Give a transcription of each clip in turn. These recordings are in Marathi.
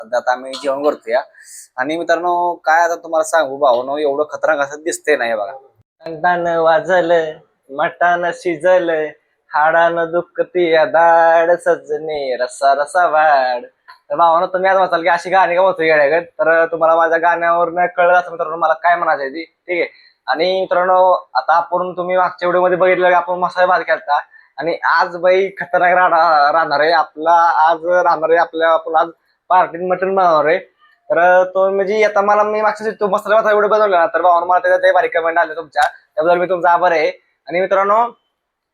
सध्या आता आम्ही जेवण करतोय आणि मित्रांनो काय आता तुम्हाला सांगू भावानो एवढं खतरनाक असं दिसतंय नाही बघा. अंगण वाजलं मटान शिजलं हाडानं दुखती दाड सजने रसा रसा वाढ. तर भावानो तुम्ही आज म्हणाल की अशी गाणी का होतो येड्यागत, तर तुम्हाला माझ्या गाण्यावर कळलं असं मित्रांनो मला काय म्हणायचं ती, ठीक आहे. आणि मित्रांनो आता आपण तुम्ही मागच्या व्हिडिओ मध्ये बघितलं की आपण मसाले भात केलता आणि आज बाई खतरनाक राहणार आहे आपला. आज राहणार आहे आपल्या आपण आज पार्टी मटन बनवणार आहे. तर तो म्हणजे आता मला मी मागच्या तो मसाला भात एवढं बनवला तर भावानं मला त्याच्यात भारी कमेंट आले तुमच्या, त्याबद्दल मी तुमचा आभार आहे. आणि मित्रांनो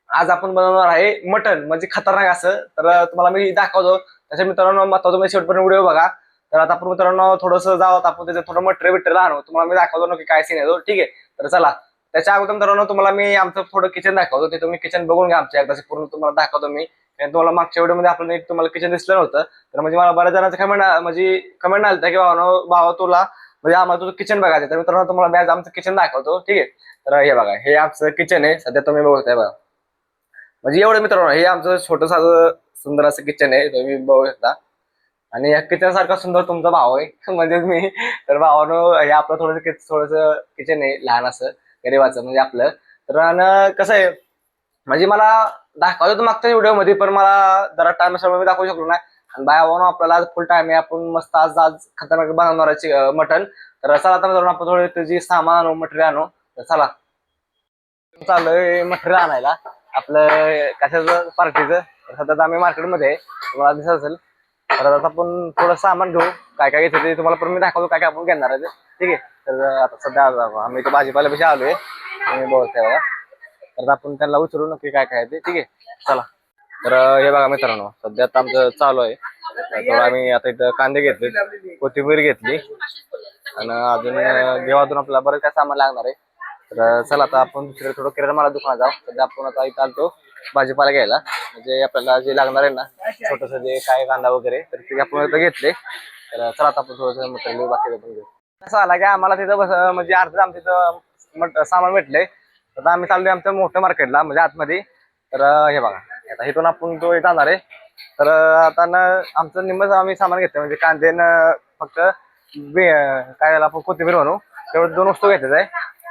आज आपण बनवणार आहे मटन म्हणजे खतरनाक असं, तर तुम्हाला मी दाखवतो. त्याच्या मित्रांनो महत्वाचं म्हणजे शेवटपर्यंत व्हिडिओ बघा. तर आता आपण मित्रांनो थोडंसं जावं आपण त्याचं थोडं मटेरियल बिटेरियल आणू, तुम्हाला मी दाखवतो नक्की काय सीन आहे तो, ठीक आहे. तर चला त्याच्या अगोदर मित्रांनो तुम्हाला मी आमचं थोडं किचन दाखवतो, ते तुम्ही किचन बघून घ्या आमच्या एकदा पूर्ण तुम्हाला दाखवतो मी. तुम्हाला मागच्या व्हिडिओमध्ये आपलं एक तुम्हाला किचन दिसलं नव्हतं, तर म्हणजे मला बऱ्याच जणांचं कमेंट आलं की भावा तुला म्हणजे आम्हाला तुझं किचन बघायचं. तर मित्रांनो तुम्हाला मी आज आमचं किचन दाखवतो, ठीक आहे. तर हे बघा हे आमचं किचन आहे, सध्या तुम्ही बघताय बघा. म्हणजे एवढं मित्रांनो हे आमचं छोटंसं असं सुंदर असं किचन आहे, तुम्ही बघू शकता. आणि या किचन सारखा सुंदर तुमचा भाव आहे म्हणजे मी. तर भावानं हे आपलं थोडंसं किचन आहे लहान असं गरीबाचं म्हणजे आपलं. तर आणि कसं आहे म्हणजे मला दाखवतो मागच्या व्हिडिओ मध्ये, पण मला जरा टाइम असल्यामुळे मी दाखवू शकलो नाही. आणि भावानं आपल्याला आज फुल टाइम आहे, आपण मस्त आज खतरनाक बनवणार आहे मटन. तर चला आता मित्रांनो आपण थोडे त्याची सामान आणू मटेरियल आणू. तर चला चालू मटेरियल आणायला आपलं कशाचं पार्टीचं. सध्या आम्ही मार्केटमध्ये तुम्हाला दिसत असेल. तर आता आपण थोडं सामान घेऊ, काय काय घेतो ते तुम्हाला पण मी दाखवतो काय काय आपण घेणार आहे, ठीक आहे. तर आता सध्या आम्ही तो भाजीपाला पेक्षा आलोय तुम्ही बोलताय बघा. तर आपण त्यांना विचारू नक्की काय काय ते, ठीक आहे. चला तर हे बघा मित्रांनो सध्या आता आमचं चालू आहे. थोडं आम्ही आता इथं कांदे घेतले, कोथिंबीर घेतली आणि अजून घेवातून आपल्याला बरं काय सामान लागणार आहे. तर चला आता आपण दुसरीकडे थोडं किराणा मला दुकानात जाऊ. सध्या आपण आता इथं आलतो भाजीपाला घ्यायला, म्हणजे आपल्याला जे लागणार आहे ना छोटस जे काय कांदा वगैरे, तर ते आपण इथं घेतले. तर चला आता आपण थोडंसं मटेरियल बाकी पण घेऊ. असं आला की आम्हाला तिथं म्हणजे अर्ध आमच्या इथं सामान भेटलंय. तर आम्ही चाललोय आमच्या मोठ्या मार्केटला म्हणजे आतमध्ये. तर हे बघा आता इथून आपण तो जाणार आहे. तर आता आमचं निम्मच आम्ही सामान घेतलं म्हणजे कांदे फक्त काय झालं आपण कोथिंबीर म्हणू तेवढं 2 वस्तू घ्यायचं आहे.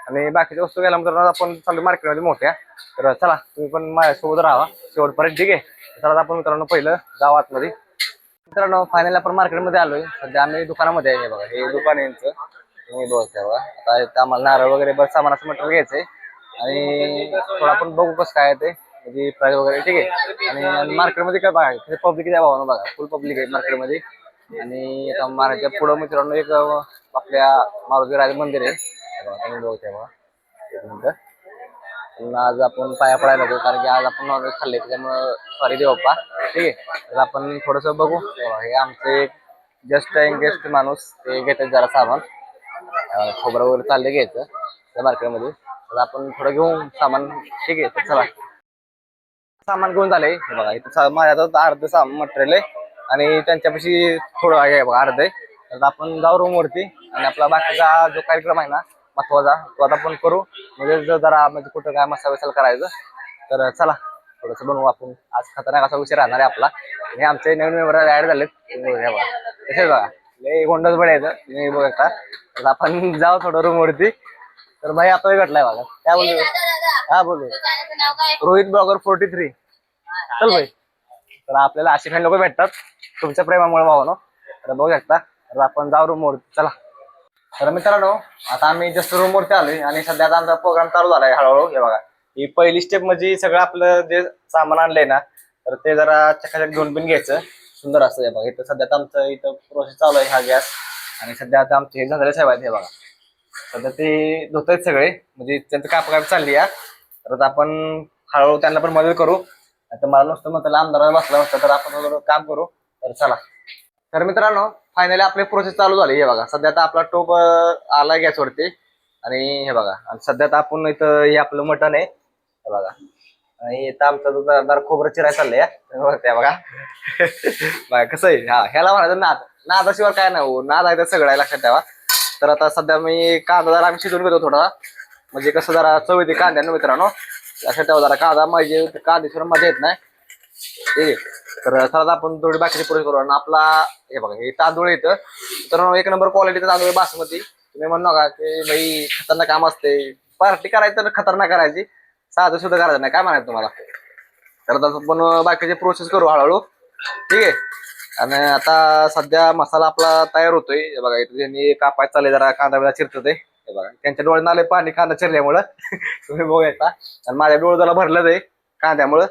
आणि बाकीच्या वस्तू घ्यायला तर आपण चालू मार्केटमध्ये मोठ्या. तर चला तुम्ही पण माझ्यासोबत राहा शेवटपर्यंत, ठीक आहे. चला आपण मित्रांनो पहिलं गावात मध्ये. मित्रांनो फायनल आपण मार्केटमध्ये आलोय. सध्या आम्ही दुकानामध्ये आहे. हे बघा हे दुकान आहे यांचं, तुम्ही बघताय बघा. आता इथं आम्हाला नारळ वगैरे बरं सामानाचं मटेरियल घ्यायचंय आणि थोडं आपण बघू कसं काय ते म्हणजे प्राइस वगैरे, ठीक आहे. आणि मार्केटमध्ये काय बघा पब्लिक आहे भावानं बघा, फुल पब्लिक आहे मार्केटमध्ये. आणि आता महाराजच्या पुढं मित्रांनो एक आपल्या मारुती राज मंदिर आहे तुम्ही बघताय बघा. एक मिनिट आज आपण पाया पडायला लागलो कारण की आज आपण नॉनव्हेज खाल्ले त्याच्यामुळं सॉरी देवप्पा, ठीक आहे. तर आपण थोडंसं बघू. हे आमचे एक जस्ट एंगेस्ट माणूस ते घेतात जरा सामान खोबरं वगैरे चाललं घ्यायचं त्या मार्केटमध्ये. तर आपण थोडं घेऊ सामान, ठीक आहे. तर चला सामान घेऊन झालंय. हे बघा इथं माझ्या अर्ध सामान मटेरियल आहे आणि त्यांच्यापाशी थोडं आहे बघा अर्ध आहे. तर आपण जाऊ रूम वरती आणि आपला बाकीचा जो कार्यक्रम आहे ना महत्वाचा तो आता आपण करू. म्हणजे जरा म्हणजे कुठं काय मसाला विसाला करायचं. तर चला थोडंसं बनवू आपण. आज खतरनाक असा विषय राहणार आहे आपला. आणि आमचे नवीन मेंबर ऍड झालेत बघा तसेच बघा लय गोंडच बडायचं तुम्ही बघता. तर आपण जाऊ थोडं रूम वरती. तर भाई आता भेटलाय बघा काय बोलतो. हा बोलू रोहित ब्लॉगर 43 चल भाई. तर आपल्याला अशी काही लोक भेटतात तुमच्या प्रेमामुळे भावानो. तर बघू शकता. तर आपण जाऊ रूम वरती चला. तर मित्रांनो आता आम्ही जस्ट रूम वरती आलोय आणि सध्या आता आमचा प्रोग्राम चालू झालाय हळूहळू. हे बघा ही पहिली स्टेप म्हणजे सगळं आपलं जे सामान आणलंय ना तर ते जरा चकाचक घेऊन पण घ्यायचं सुंदर असतं. हे बघा इथं सध्या आमचं इथं प्रोसेस चालू आहे हा गॅस. आणि सध्या आता आमचे हे झालेले साहेब आहेत हे बघा सध्या ते धुत आहेत सगळे म्हणजे त्यांचं काप चालली आहे. तर आता आपण हळूहळू त्यांना पण मदत करू. आता मला नुसतं मग त्याला आमदाराला बसला नसतं तर आपण थोडं काम करू. तर चला. तर मित्रांनो फायनली आपले प्रोसेस चालू झाली. हे बघा सध्या आता आपला टोप आला गॅसवरती आणि हे बघा आणि सध्या आता आपण इथं हे आपलं मटण आहे हे बघा. आणि इथं आमचं जरा खोबरं चिराय चाललंय त्या बघा बघा कसं आहे. हा ह्याला म्हणायचं नादाशिवाय काय नाही हो, नाद आहे तर सगळं आहे लक्षात ठेवा. तर आता सध्या मी कांदा जरा आम्ही शिजवून घेतो थोडा म्हणजे कसं जरा चव येते कांद्यानं मित्रांनो. लक्षात ठेवा जरा कांदा म्हणजे कांद्याशिवाय मजा येत नाही, ठीक आहे. तर चला आपण थोडी बाकीची प्रोसेस करू. आणि आपला हे बघा हे तांदूळ येतं तर एक नंबर क्वालिटीचा तांदूळ बासमती. तुम्ही म्हणू नका की भाई खतरनाक काम असते, पार्टी करायचं तर खतरनाक करायची, साधं सुद्धा करायचं नाही. काय म्हणायचं तुम्हाला? तर आता आपण बाकीची प्रोसेस करू हळूहळू, ठीक आहे. आणि आता सध्या मसाला आपला तयार होतोय. हे बघा इथे त्यांनी कापायचं चाललंय, जरा कांदा बिदा चिरतोय. हे बघा त्यांच्या डोळ्यात आले पाणी कांदा चिरल्यामुळं तुम्ही बघायचा. आणि माझ्या डोळं जरा भरलं आहे कांद्यामुळं.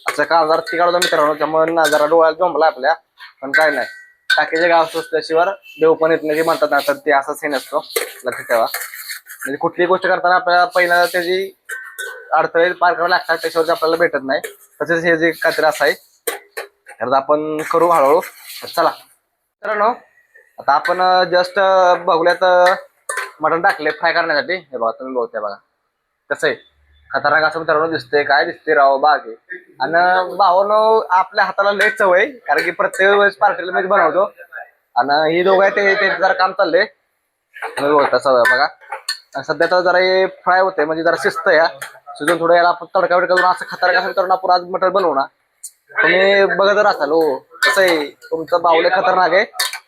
असं कांदा ती काढतो मित्रांनो, त्यामुळे जरा डोळ्यात जमला आपल्या. पण काय नाही, टाकीचे गाव असल्याशिवाय देव पण येत नाही म्हणतात ना, तर ते असंच हे नसतो, लक्षात ठेवा. म्हणजे कुठलीही गोष्ट करताना आपल्याला पहिला त्याची अडथळे पार करावे लागतात, त्याच्यावरती आपल्याला भेटत नाही. तसेच हे जे काहीतरी असं आहे, तर आपण करू हळूहळू. चला मित्रांनो, आता आपण जस्ट बघूयात मटण टाकले फ्राय करण्यासाठी. हे बघा तुम्ही बघताय बघा कसं आहे खतरनाक असं मित्रांनो दिसतंय. काय दिसते राव बाग आहे. आणि भावानो आपल्या हाताला लय चव आहे, कारण की प्रत्येक वेळेस पार्टीला मी बनवतो. आणि ही दोघं आहे ते जरा काम चाललंय तुम्ही बघता सवय बघा. आणि सध्या तर जरा हे फ्राय होते, म्हणजे जरा शिस्त या शिजून थोडं याला आपण तडका बिडका करून असं खतरनाक असं मित्रांनो आपण आज मटण बनवू ना. तुम्ही बघत असाल हो कसं आहे तुमचं बावले खतरनाक आहे,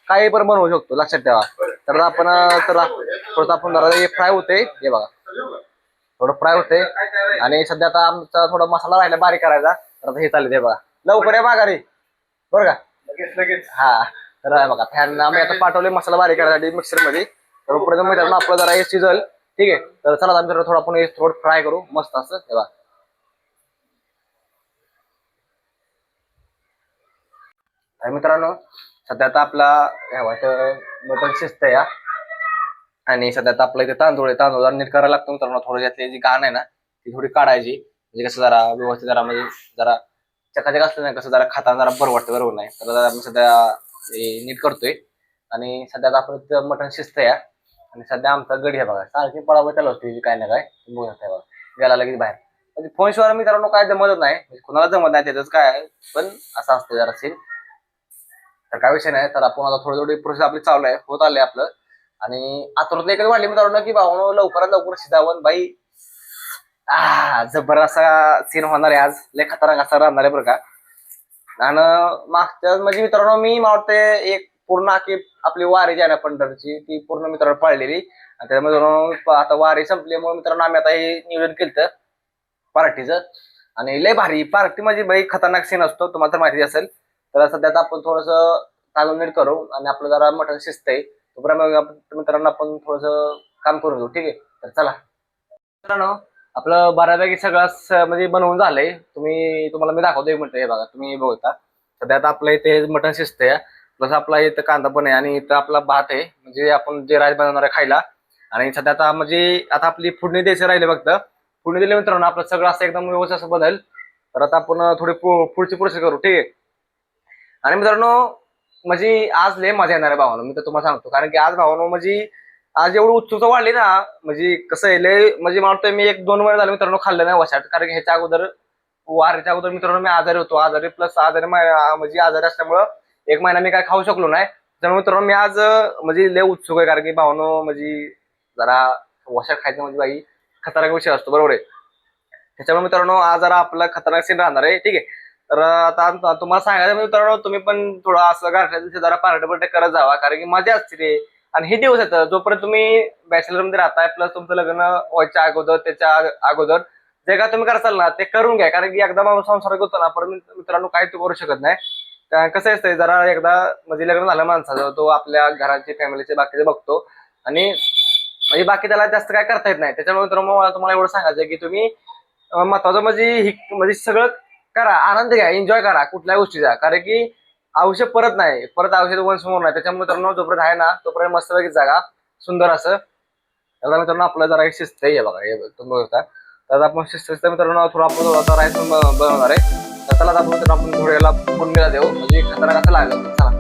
काही पण बनवू शकतो, लक्षात ठेवा. तर आपण थोडं आपण जरा हे फ्राय होते. हे बघा थोडं फ्राय होते. आणि सध्या आता आमचा थोडा मसाला राहिला बारीक करायचा, तर आता हे चालले ते बघा. लवकर या माघारी बरं का. लगेच हा तर बघा फॅन आम्ही आता पाठवले मसाला बारीक करायसाठी मिक्सर मध्ये. तर मित्रांनो आपलं जरा हे शिजल, ठीक आहे. तर चला आम्ही थोडं आपण हे थोडं फ्राय करू मस्त असं. हे बघा मित्रांनो, सध्या आता आपला मटण शिजतंय या. आणि सध्या आता आपल्या इथे तांदूळ आहे, तांदूळ नीट करायला लागतो मित्रांनो. थोडं यातली जी घाण आहे ना ती थोडी काढायची, म्हणजे कसं जरा व्यवस्थित जरा म्हणजे जरा चकाचक असलं नाही, कसं जरा खाताना जरा बरं वाटतं, बरोबर नाही. तर आम्ही सध्या नीट करतोय. आणि सध्या आता आपलं मटण शिजतंय या. आणि सध्या आमचा गडी आहे बघा, सारखी पळावं चालू असते काय ना काय बघा गेला लगेच बाहेर. म्हणजे फोन शिवाय मित्रांनो काय जमत नाही, कुणाला जमत नाही त्याच काय, पण असं असतं जरा सीन. तर काय विषय नाही. तर आपण आता थोडी थोडी प्रोसेस आपली चालू आहे, होत आले आपलं. आणि आतुरता एकच वाढली मित्रांनो की भाऊ लवकरात लवकर शिजावं बाई. जबर असा सीन होणार आहे आज, लय खतरनाक असा राहणार आहे बरं का. आणि मागच्या म्हणजे मित्रांनो मी मला वाटतं एक पूर्ण आपली वारी जी आहे ना पंढरची ती पूर्ण मित्रांनो पाळलेली. आणि त्याच्यामध्ये आता वारी संपल्यामुळे मित्रांनो आम्ही आता हे नियोजन केलं पार्टीचं. आणि लय भारी पार्टी म्हणजे बाई खतरनाक सीन असतो, तुम्हाला तर माहिती असेल. तर सध्या आपण थोडस तांदूळ नीट करू आणि आपलं जरा मटण शिजतंय तोपर्यंत मित्रांनो आपण थोडस काम करून घेऊ, ठीक आहे. तर चला मित्रांनो, आपलं बऱ्यापैकी सगळं म्हणजे बनवून झालंय. तुम्हाला मी दाखवतो एक मिनिट. हे बघा तुम्ही बघता सध्या आता आपलं इथे मटण शिजतंय, प्लस आपला इथं कांदा पण आहे आणि इथं आपला भात आहे, म्हणजे आपण जे राईस बनवणार आहे खायला. आणि सध्या आता म्हणजे आता आपली फोडणी द्यायची राहिले फक्त. फोडणी दिली मित्रांनो आपलं सगळं असं एकदम व्यवस्थित असं बदल. तर आता आपण थोडी पुढची प्रोसेस करू, ठीक आहे. आणि मित्रांनो म्हणजे आज लय मजा येणार आहे भावानो, मी तर तुम्हाला सांगतो. कारण की आज भावानो म्हणजे आज एवढं उत्सुकता वाढली ना, म्हणजे कसं आहे लय म्हणजे मला वाटतं मी 1-2 वेळा झालं मित्रांनो खाल्लं नाही वशाट. कारण की ह्याच्या अगोदर वारीच्या अगोदर मित्रांनो मी आजारी होतो, आजारी प्लस आजारी म्हणजे आजारी असल्यामुळं 1 महिना मी काय खाऊ शकलो नाही. त्यामुळे मित्रांनो मी आज म्हणजे लय उत्सुक आहे. कारण की भावानो म्हणजे जरा वशाट खायचं म्हणजे बाई खतरनाक विषय असतो, बरोबर आहे. त्याच्यामुळे मित्रांनो आज जरा आपला खतरनाक सीन राहणार आहे, ठीक आहे. तर आता तुम्हाला सांगायचं मित्रांनो तुम्ही पण थोडं असं गाठल्या दिवशी जरा पार्टी करत जावा, कारण की मजा असते ते. आणि हे दिवस येतं जोपर्यंत तुम्ही बॅचलर मध्ये राहताय, प्लस तुमचं लग्न व्हायच्या अगोदर त्याच्या अगोदर जे काय तुम्ही करताल ना ते करून घ्या. कारण की एकदा माणूस संसार करतो ना परत मित्रांनो काही तो करू शकत नाही. कसं असतंय जरा एकदा म्हणजे लग्न झालं माणसाचं, तो आपल्या घराचे फॅमिलीचे बाकीचे बघतो आणि म्हणजे बाकी त्याला जास्त काय करता येत नाही. त्याच्यामुळे मित्रांनो मला तुम्हाला एवढं सांगायचं की तुम्ही महत्वाचं म्हणजे सगळं करा, आनंद घ्या, एन्जॉय करा कुठल्याही गोष्टीचा. कारण की आयुष्य परत नाही, परत आयुष्य वन्स मोर नाही. त्याच्यामुळे मित्रांनो जोपर्यंत आहे ना तोपर्यंत मस्तपैकी जागा सुंदर असं. त्याला मित्रांनो आपलं जरा एक शिस्त आहे बघा, हे तुम्ही बघता. तर आपण शिस्त मित्रांनो थोडं आपण राईस बनवणार आहे. तर त्याला आपण थोडं याला पुण्याला देऊ, म्हणजे खतरनाक असं लागलं. चला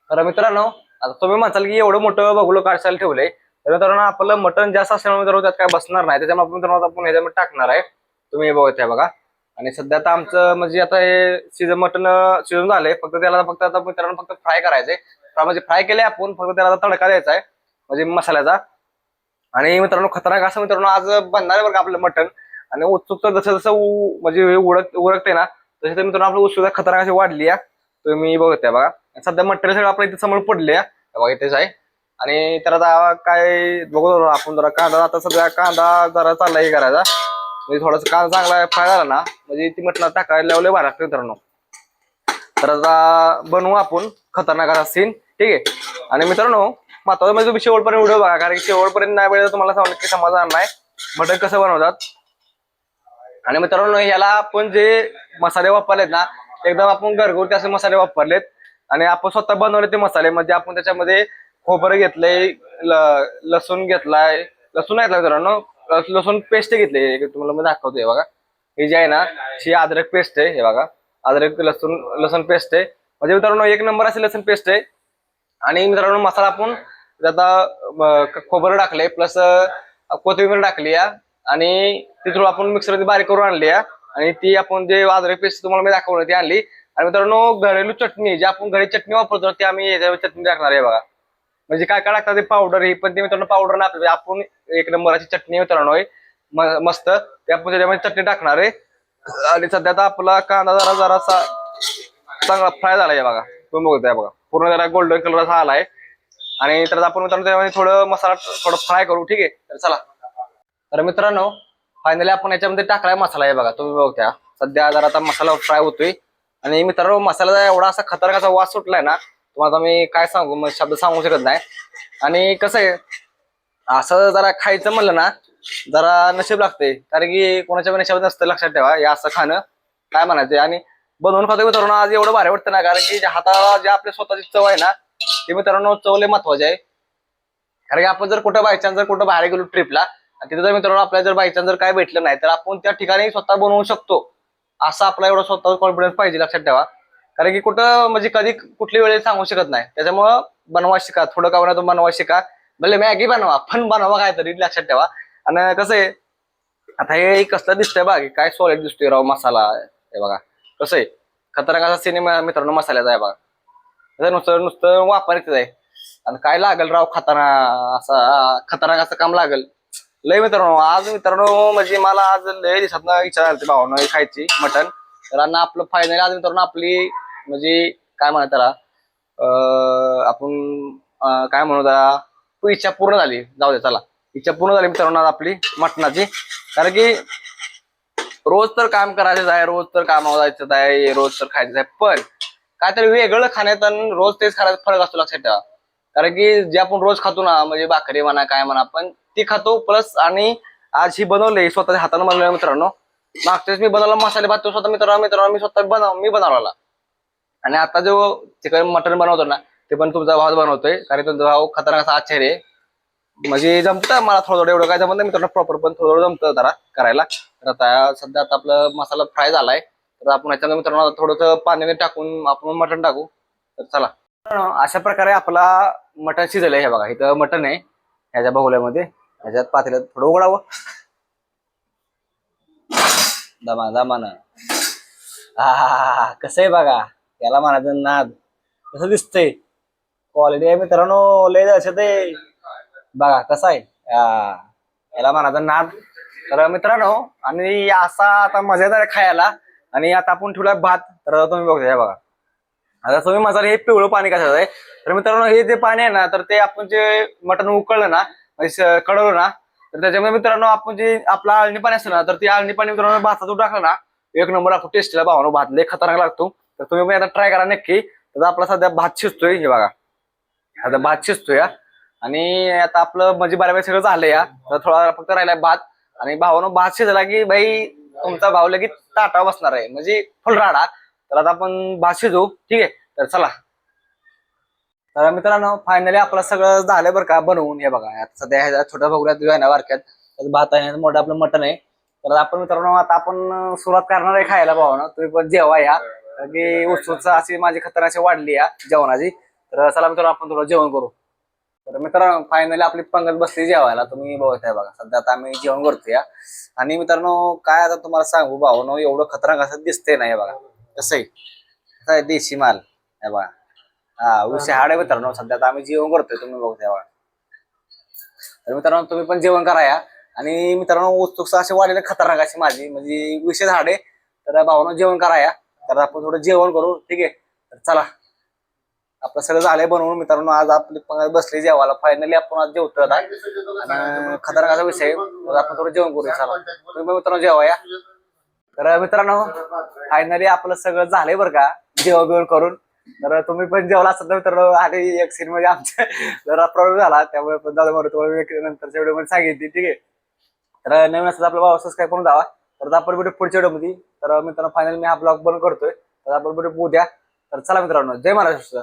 तर मित्रांनो आता तुम्ही म्हणाल की एवढं मोठं बघलो काढायला ठेवलंय, तर मित्रांनो आपलं मटण जास्त असल्यामुळे मित्रांनो त्यात काय बसणार नाही, त्याच्यामुळे मित्रांनो आपण ह्याच्यामध्ये टाकणार आहे. तुम्ही हे बघत आहे बघा. आणि सध्या आता आमचं म्हणजे आता हे मटण शिजून झालंय, फक्त त्याला फक्त आता मित्रांनो फक्त फ्राय करायचंय. म्हणजे फ्राय केले आपण, फक्त त्याला आता तडका द्यायचा आहे म्हणजे मसाल्याचा. आणि मित्रांनो खतरनाक असं मित्रांनो आज बनणार आहे बरं का आपलं मटण. आणि उत्सुकता जसं जसं म्हणजे उरकते ना तसे तर मित्रांनो आपली उत्सुकता खतरनाक अशी वाढली आहे. तुम्ही बघताय बघा. सध्या मटेरियल सगळं आपल्या इथे समोर पडले आहे बघा, इथेच आहे. आणि त्याला आता काय बघू आपण जरा कांदा, आता सध्या कांदा जरा चालला हे करायचा म्हणजे थोडासा कांदा चांगला फ्राय झाला ना म्हणजे ती मटणात टाकायला लावले भारी लागते मित्रांनो. तर आता बनवू आपण खतरनाक असा सीन, ठीक आहे. आणि मित्रांनो महत्वाचं म्हणजे तुम्ही शेवटपर्यंत व्हिडिओ बघा, कारण की शेवटपर्यंत नाही वेळेला तुम्हाला सांगलं की समाधान नाही मटण कसं बनवतात. आणि मित्रांनो याला आपण जे मसाले वापरलेत ना एकदम आपण घरगुती असे मसाले वापरलेत. आणि आपण स्वतः बनवले ते मसाले म्हणजे आपण त्याच्यामध्ये खोबरं घेतलंय, लसूण घेतलाय, लसूण घेतलाय मित्रांनो, लसूण पेस्ट घेतली तुम्हाला मी दाखवतोय बघा. ही जी आहे ना ही अद्रक पेस्ट आहे, हे बघा अद्रक लसूण पेस्ट आहे. म्हणजे मित्रांनो एक नंबर असे लसूण पेस्ट आहे. आणि मित्रांनो मसाला आपण आता खोबरं टाकले प्लस कोथिंबीर टाकली आणि ती थोडं आपण मिक्सरमध्ये बारीक करून आणली आणि ती आपण जे अद्रक पेस्ट तुम्हाला मी दाखवलं ती आणली. आणि मित्रांनो घरेलू चटणी जी आपण घरी चटणी वापरतो ती आम्ही याच्यावर चटणी टाकणार आहे बघा. म्हणजे काय काय टाकतात ते पावडर ही, पण ते मित्रांनो पावडर नाही, आपण एक नंबराची चटणी मित्रांनो आहे मस्त, ते आपण त्याच्यामध्ये चटणी टाकणार आहे. आणि सध्या आता आपला कांदा जरासा चांगला फ्राय झालाय बघा, तुम्ही बघताय बघा पूर्ण जरा गोल्डन कलर असा आलाय. आणि तर आपण मित्रांनो त्यामध्ये थोडं मसाला थोडं फ्राय करू, ठीक आहे. तर चला. तर मित्रांनो फायनली आपण याच्यामध्ये टाकलाय मसाला आहे बघा, तुम्ही बघता सध्या जरा आता मसाला फ्राय होतोय. आणि मित्रांनो मसाला एवढा असा खतरनाक वास सुटलाय ना तुम्हाला मी काय सांगू, मग शब्द सांगू शकत नाही. आणि कसं आहे असं जरा खायचं म्हणलं ना जरा नशीब लागते, कारण की कोणाच्या पण नशिबात नसतं, लक्षात ठेवा हे असं खाणं काय म्हणायचं. आणि बनवून खातो मित्रांनो आज एवढं भारी वाटतं ना, कारण की हाताला जे आपल्या स्वतःची चव आहे ना ते मित्रांनो चव लय महत्वाचे आहे. कारण की आपण जर कुठं बायचान्स जर कुठं बाहेर गेलो ट्रिपला आणि तिथे जर मित्रांनो आपल्याला जर बायचान्स जर काय भेटलं नाही तर आपण त्या ठिकाणी स्वतः बनवू शकतो, असा आपला एवढा स्वतः कॉन्फिडन्स पाहिजे, लक्षात ठेवा. कारण की कुठं म्हणजे कधी कुठली वेळेस सांगू शकत नाही, त्याच्यामुळं बनवा शिका, थोडं का तुम्ही बनवा शिका, भले मॅगी बनवा पण बनवा काहीतरी, लक्षात ठेवा. आणि कसं आहे आता हे कसलं दिसतंय बघा, काय सॉलिड दिसतोय राव मसाला, हे बघा कसं आहे खतरनाक असा सिनेमा मित्रांनो मसाल्याचा आहे बघा. नुसतं नुसतं वापरायचं आहे आणि काय लागल राव खतरनाक असं काम लागल लय मित्रांनो. आज मित्रांनो म्हणजे मला आज लय दिवसात इच्छा झाली भावानं खायची मटण. तर अन्न आपलं फायनली आज मित्रांनो आपली म्हणजे काय म्हणत त्याला आपण काय म्हणू त्याला तू इच्छा पूर्ण झाली, जाऊ दे चला, इच्छा पूर्ण झाली मित्रांनो आपली मटणाची. कारण की रोज तर काम करायचं आहे, रोज तर कामावर जायचं आहे, रोज तर खायचं आहे, पण काहीतरी वेगळं खाण्यात आणि रोज तेच खाण्यात फरक असतो, लक्षात ठेवा. कारण की जे आपण रोज खातो ना म्हणजे भाकरी म्हणा काय म्हणा आपण ती खातो प्लस. आणि आज ही बनवले स्वतःच्या हाताने बनवले मित्रांनो. मागच्याच मी बनवला मसाले भात तो स्वतः मित्रांनो मी स्वतः मी बनवला. आणि आता जो चिकन मटन बनवतो ना ते पण तुमचा भाव बनवतोय, कारण तुमचा भाव खतरनाक असा आश्चर्य आहे. म्हणजे जमतं मला थोडं थोडं, एवढं काय जमत नाही मित्रांनो प्रॉपर, पण थोडं थोडं जमतं जरा करायला. तर आता सध्या आता आपलं मसाला फ्राय झालाय, तर आपण याच्यामध्ये मित्रांनो थोडंसं पाण्याने टाकून आपण मटण टाकू. तर चला अशा प्रकारे आपला मटण शिजलंय, हे बघा इथं मटण आहे ह्याच्या बाहुल्यामध्ये, ह्याच्यात पातेल्यात थोडं उघडावं दमानं. हा कसं आहे बघा, याला म्हणायचं नाद कसं दिसतंय, क्वालिटी आहे मित्रांनो लय द्यायचं ते बघा कसं आहे याला म्हणायचं नाद. तर मित्रांनो आणि असा आता मजेदार खायला. आणि आता आपण ठेवला भात, तर तुम्ही बघताय बघा आता तुम्ही मसाला हे पिवळं पाणी कशाचं आहे. तर मित्रांनो हे जे पाणी आहे ना तर ते आपण जे मटण उकळलं ना म्हणजे कळवलं ना तर त्याच्यामध्ये मित्रांनो आपण जे आपला आळणी पाणी असतं ना तर ते आळणी पाणी मित्रांनो भातातून टाकलं ना एक नंबर आपण टेस्टला भावानो भात लय खतरनाक लागतो. तर तुम्ही पण आता ट्राय करा नक्की. तर आपला सध्या भात शिजतोय, हे बघा आता भात शिजतोय आणि आता आपलं म्हणजे बऱ्यापैकी सगळं झालंय तर थोडा फक्त राहिलाय भात. आणि भावानं भात शिजला की भाई तुमचा भाव लगेच ताटा बसणार आहे म्हणजे फुल राडा. तर आता आपण भात शिजवू, ठीक आहे. तर चला. तर मित्रांनो फायनली आपलं सगळं झालंय बरं का बनवून, हे बघा आता सध्या ह्या छोट्या बघूयात आहे ना बारक्यात भात आहे मोठं आपलं मटण आहे. तर आपण मित्रांनो आता आपण सुरुवात करणार आहे खायला भावानं, तुम्ही पण जेवा या, कारण की उत्सुकता अशी माझी खतरनाक वाढली या जेवणाची. तर चला मित्रांनो आपण थोडं जेवण करू. तर मित्रांनो फायनली आपली पंगत बसली जेवायला. तुम्ही बघताय बघा सध्या आता आम्ही जेवण करतोय या. आणि मित्रांनो काय आता तुम्हाला सांगू भावानो एवढं खतरनाक असं दिसतंय ना हे बघा कसं आहे देशी माल हे बघा. हा उशी हाड आहे मित्रांनो. सध्या आता आम्ही जेवण करतोय तुम्ही बघताय बघा. तर मित्रांनो तुम्ही पण जेवण करा या. आणि मित्रांनो उत्सुकता अशी वाढलेली खतरनाक अशी माझी म्हणजे विशेष हाड आहे. तर भावानो जेवण करा या. तर आपण थोडं जेवण करू ठीक आहे. तर चला आपलं सगळं झालंय बनवून मित्रांनो. आज आपली पंगत बसली जेवायला. फायनली आपण आज जेवतोय आता. आणि खतरनाक विषय आहे. तर आपण थोडं जेवण करू चला. तुम्ही पण मित्रांनो जेवा या. तर मित्रांनो फायनली आपलं सगळं झालंय बरं का जेवण बिवण करून. तर तुम्ही पण जेवला असाल तर मित्रांनो आणि एक सीन मध्ये आमच्या जरा प्रॉब्लेम झाला त्यामुळे पण दादा म्हणून तुम्हाला नंतरच्या व्हिडिओ मध्ये सांगितली ठीक आहे. तर नवीन असं आपलं भाऊ सबस्क्राईब करून जावा. तर आपण भेटू पुढच्या व्हिडिओ मध्ये. तर मित्रांनो फायनली मी हा ब्लॉग बंद करतोय. तर आपण भेटू उद्या. तर चला मित्रांनो जय महाराष्ट्र.